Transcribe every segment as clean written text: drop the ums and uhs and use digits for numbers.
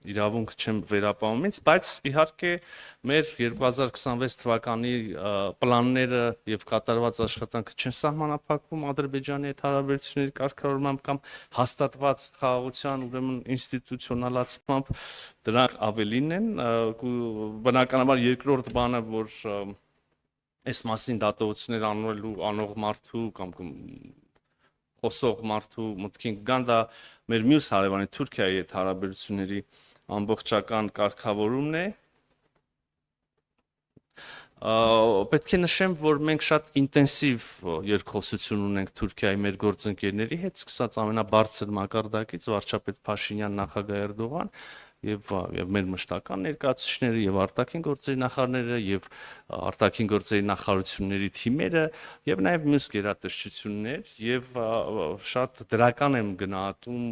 իրավունք չեմ վերապահում ինձ, բայց իհարկե մեր 2026 թվականի պլանները եւ կատարված աշխատանքը չեն սահմանափակվում Ադրբեջանի հետ հարաբերությունների կարգավորմամբ կամ հաստատված խաղաղության ուրեմն ինստիտուցիոնալացմամբ, դրանք ավելին են, բնականաբար երկրորդ բանը, որ այս մասին դատողություններ անող մարդու կամ խոսող մարդու մտքին կգան, դա մեր մյուս հարևանի Թուրքիայի հետ հարաբերությունների ամբողջական կարգավորումն է։ Պետք է նշեմ, որ մենք շատ ինտենսիվ երկխոսություն ունենք Թուրքիայի մեր գործընկերների հետ, սկսած ամենաբարձր մակարդակից վարչապետ Փաշինյան, նախագահ Էրդողան եւ մեր մշտական ներկայացուցիչները եւ արտաքին գործերի նախարարները եւ արտաքին գործերի նախարարությունների թիմերը եւ նաեւ մյուս գերատեսչություններ եւ շատ դրական եմ գնահատում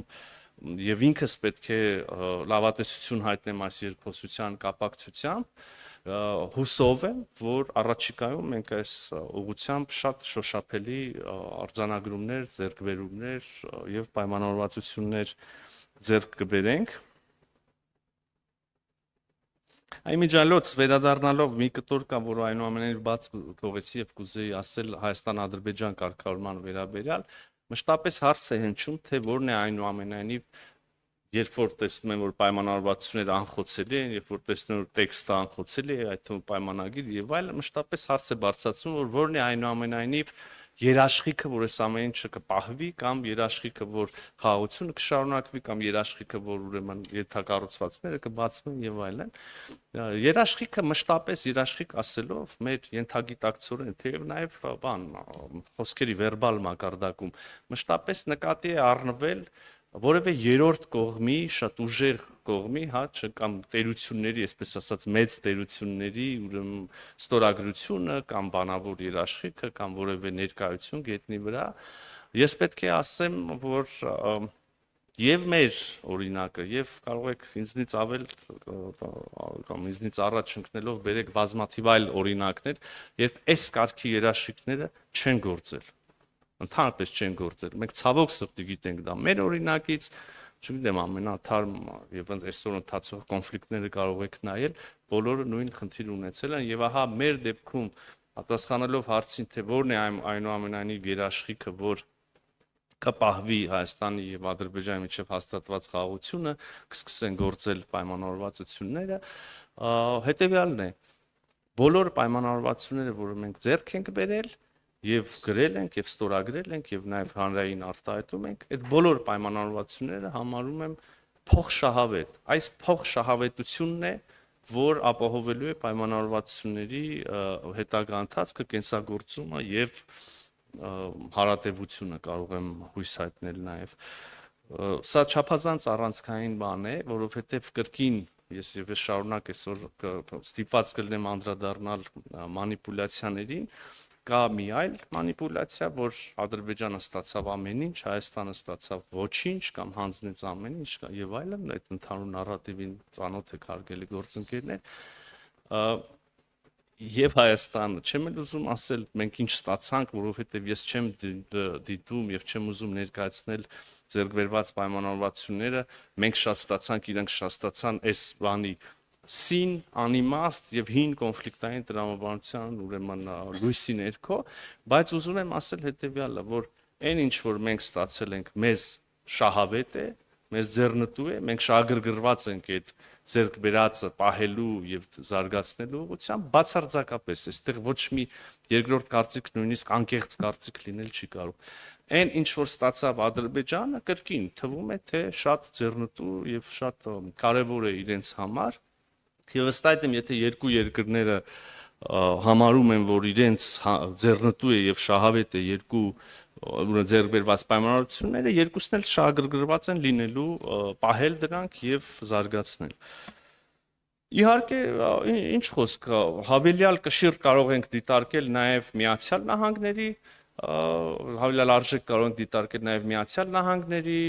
եւ ինքս պետք է լավատեսություն հայտնեմ այս երկխոսության կապակցությամբ, հուսով եմ, որ առաջիկայում մենք այս ուղղությամբ շատ շոշափելի արձանագրումներ, ձեռքբերումներ եւ պայմանավորվածություններ ձեռք կբերենք։ Այմիջալոց վերադառնալով մի կտոր կա, որ այնուամենայնիվ բաց թողեցի եւ կուզեի ասել Հայաստան-Ադրբեջան կարգավորման վերաբերյալ, մշտապես հարց է հնչում, թե որն է այնուամենայնիվ, երբ որ տեսնում եմ, որ պայմանավորվածությունները անխոցելի են, երբ որ տեսնում եմ, որ տեքստը անխոցելի է, այդ թվում պայմանագիր եւ այլն, մշտապես հարց է բարձրացվում, որ որն է այնուամենայնիվ երաշխիքը, որ այս ամեն ինչը կպահվի, կամ երաշխիքը, որ խաղաղությունը կշարունակվի, կամ երաշխիքը, որ ուրեմն ենթակառուցվածքները կբացվեն եւ այլն։ Երաշխիքը մշտապես երաշխիք ասելով մեր ենթագիտակցորեն, թեև նաեւ խոսքերի վերբալ մակարդակում մշտապես նկատի է առնվել որևէ երրորդ կողմի, շատ ուժեղ կողմի, կամ տերությունների, այսպես ասած, մեծ տերությունների ուրեմն ստորագրությունը կամ բանավոր երաշխիքը կամ որևէ ներկայություն գետնի վրա։ Ես պետք է ասեմ, որ եւ մեր օրինակը եւ կարող եք ինձնից ավել կամ ինձնից առաջ ընկնելով բերեք բազմաթիվ այլ օրինակներ, երբ այս կարգի երաշխիքները չեն գործել, ընդհանրապես չեն գործել։ Մենք ցավոք սրտի գիտենք դա մեր օրինակից, չգիտեմ, ամենաթարմ եւ այսօր ընթացող կոնֆլիկտները կարող եք նայել, բոլորը նույն խնդիր ունեցել են եւ ահա մեր դեպքում պատասխանելով հարցին, թե որն է այնուամենայնիվ երաշխիքը, որ կպահվի Հայաստանի եւ Ադրբեջանի միջև հաստատված խաղաղությունը, կսկսեն գործել պայմանավորվածությունները, հետեւյալն է. բոլոր պայմանավորվածությունները, որը մենք ձեռք ենք բերել եւ գրել ենք եւ ստորագրել ենք եւ նաեւ հանրային արտահայտում ենք, այդ բոլոր պայմանավորվածությունները համարում եմ փոխշահավետ։ Այս փոխշահավետությունն է, որ ապահովելու է պայմանավորվածությունների հետագա ընթացքը, կենսագործումը եւ հարատեվությունը, կարող եմ հույս հայտնել նաեւ։ Սա չափազանց առանցքային բան է, որովհետեւ կրկին ես եւ շարունակ այսօր ստիպված կլինեմ անդրադառնալ մանիպուլյացիաներին, կա մի այլ մանիպուլյացիա, որ Ադրբեջանը ստացավ ամեն ինչ, Հայաստանը ստացավ ոչինչ կամ հանձնեց ամեն ինչ եւ այլն, այդ ընդհանուր նարատիվին ծանոթ եք հարգելի գործընկերներ, եւ Հայաստանը, չեմ էլ ուզում ասել մենք ինչ ստացանք, որովհետեւ ես չեմ դիտում եւ չեմ ուզում ներկայացնել ձեռքբերված պայմանավորվածությունները, մենք շատ ստացանք, իրենք շատ ստացան, այս բանի սին, անիմաստ եւ հին կոնֆլիկտային տրամաբանության ուրեմն լույսի ներքո, բայց ուզում եմ ասել հետեւյալը, որ այն ինչ որ մենք ստացել ենք, մեզ շահավետ է, մեզ ձեռնտու է, մենք շահագրգռված ենք այդ ձեռք բերածը պահելու եւ զարգացնելու ուղղությամբ, բացարձակապես այստեղ ոչ մի երկրորդ կարծիք, նույնիսկ անկեղծ կարծիք լինել չի կարող։ Այն ինչ որ ստացավ Ադրբեջանը, կրկին թվում է, թե շատ ձեռնտու եւ շատ կարեւոր է իրենց համար։ Եվ ըստ այդմ, եթե երկու երկրները համարում են, որ իրենց ձեռնտու է եւ շահավետ է երկու ձեռքբերված պայմանավորությունները, երկուսն էլ շահագրգռված են լինելու պահել դրանք եւ զարգացնել։ Իհարկե, ինչ խոսք, հավելյալ կշիռ կարող ենք դիտարկել նաեւ Միացյալ Նահանգների, հավելյալ արժեք կարող ենք դիտարկել նաեւ Միացյալ Նահանգների,